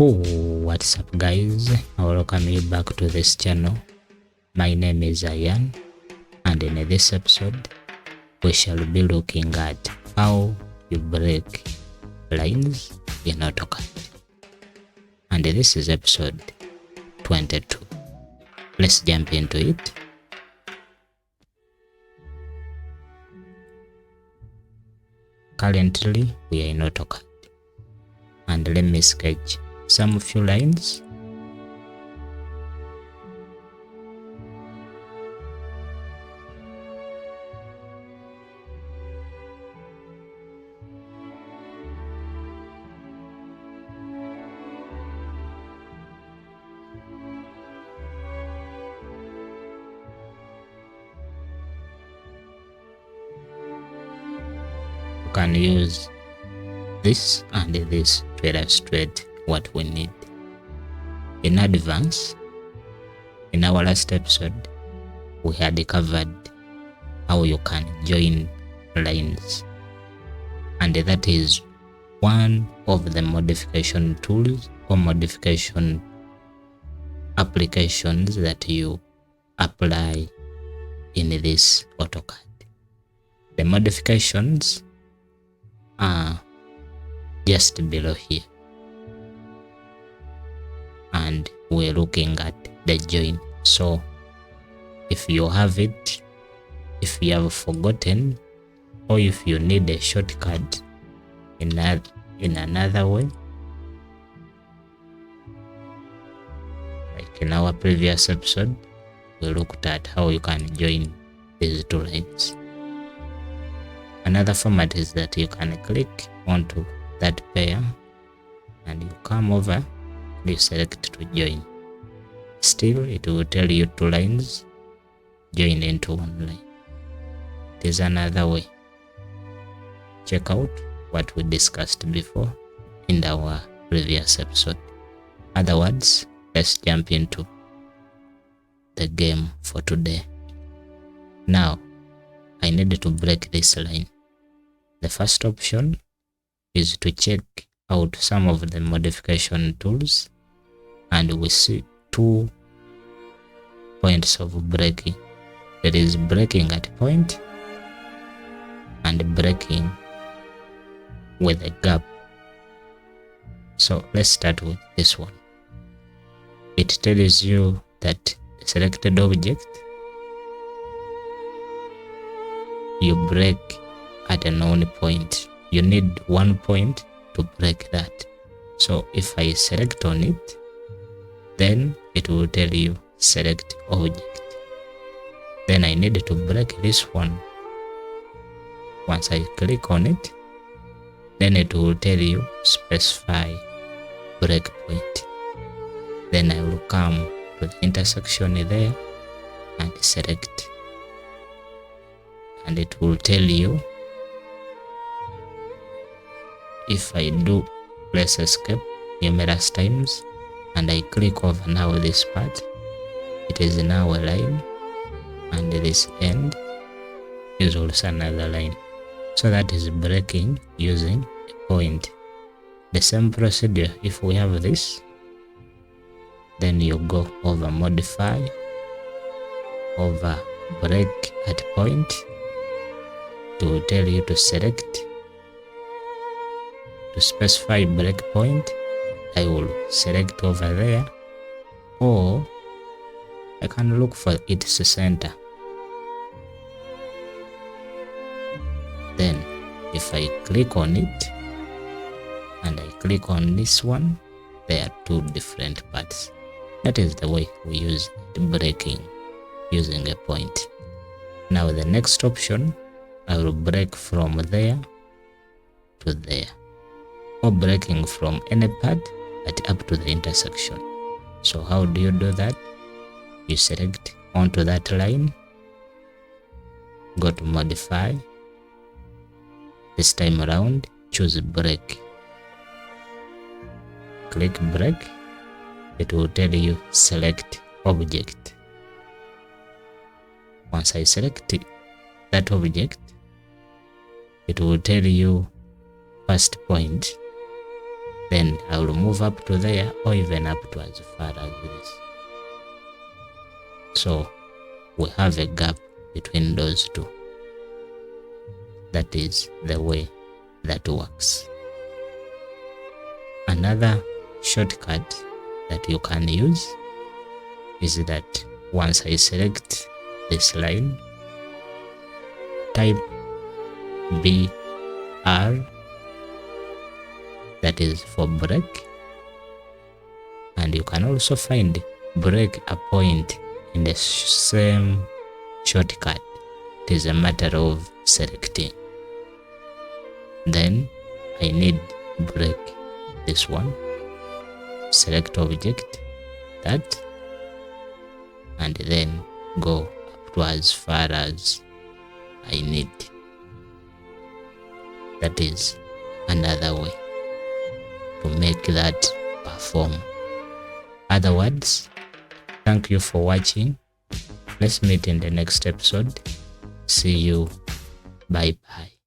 Oh, what's up guys, welcome you back to this channel. My name is Ian, and in this episode we shall be looking at how you break lines in Autocad, and this is episode 22. Let's jump into it. Currently we are in Autocad, and let me sketch some few lines. You can use this and this to illustrate what we need. In advance, in our last episode, we had covered how you can join lines, and that is one of the modification tools or modification applications that you apply in this Autocad. The modifications are just below here, and we're looking at the join. So if you have it, if you have forgotten, or if you need a shortcut in another way, like in our previous episode we looked at how you can join these two lines. Another format is that you can click onto that pair and you come over and you select to join. Still it will tell you two lines join into one line. It is another way. Check out what we discussed before in our previous episode. Other words, let's jump into the game for today. Now I need to break this line. The first option is to check out some of the modification tools, and we see 2 points of breaking. There is breaking at point and breaking with a gap. So let's start with this one. It tells you that the selected object you break at a known point. You need 1 point to break that. So if I select on it, then it will tell you select object. Then I need to break this one. Once I click on it, then it will tell you specify breakpoint. Then I will come to the intersection there and select, and it will tell you, if I do press escape numerous times and I click over now this part, it is now a line, and this end is also another line. So that is breaking using a point. The same procedure, if we have this, then you go over modify, over break at point. It will tell you to select, to specify breakpoint. I will select over there, or I can look for its center. Then if I click on it and I click on this one, there are 2 different parts. That is the way we use breaking using a point. Now the next option, I will break from there to there, or breaking from any part but up to the intersection. So how do you do that? You select onto that line, go to modify, this time around choose break, click break. It will tell you select object. Once I select that object, it will tell you first point, then I will move up to there or even up to as far as this. So we have a gap between those two. That is the way that works. Another shortcut that you can use is that once I select this line, type BR, that is for break, and you can also find break a point in the same shortcut. It is a matter of selecting. Then I need break this one, select object, that, and then go up to as far as I need. That is another way to make that perform. Other words, thank you for watching. Let's meet in the next episode. See you. Bye bye.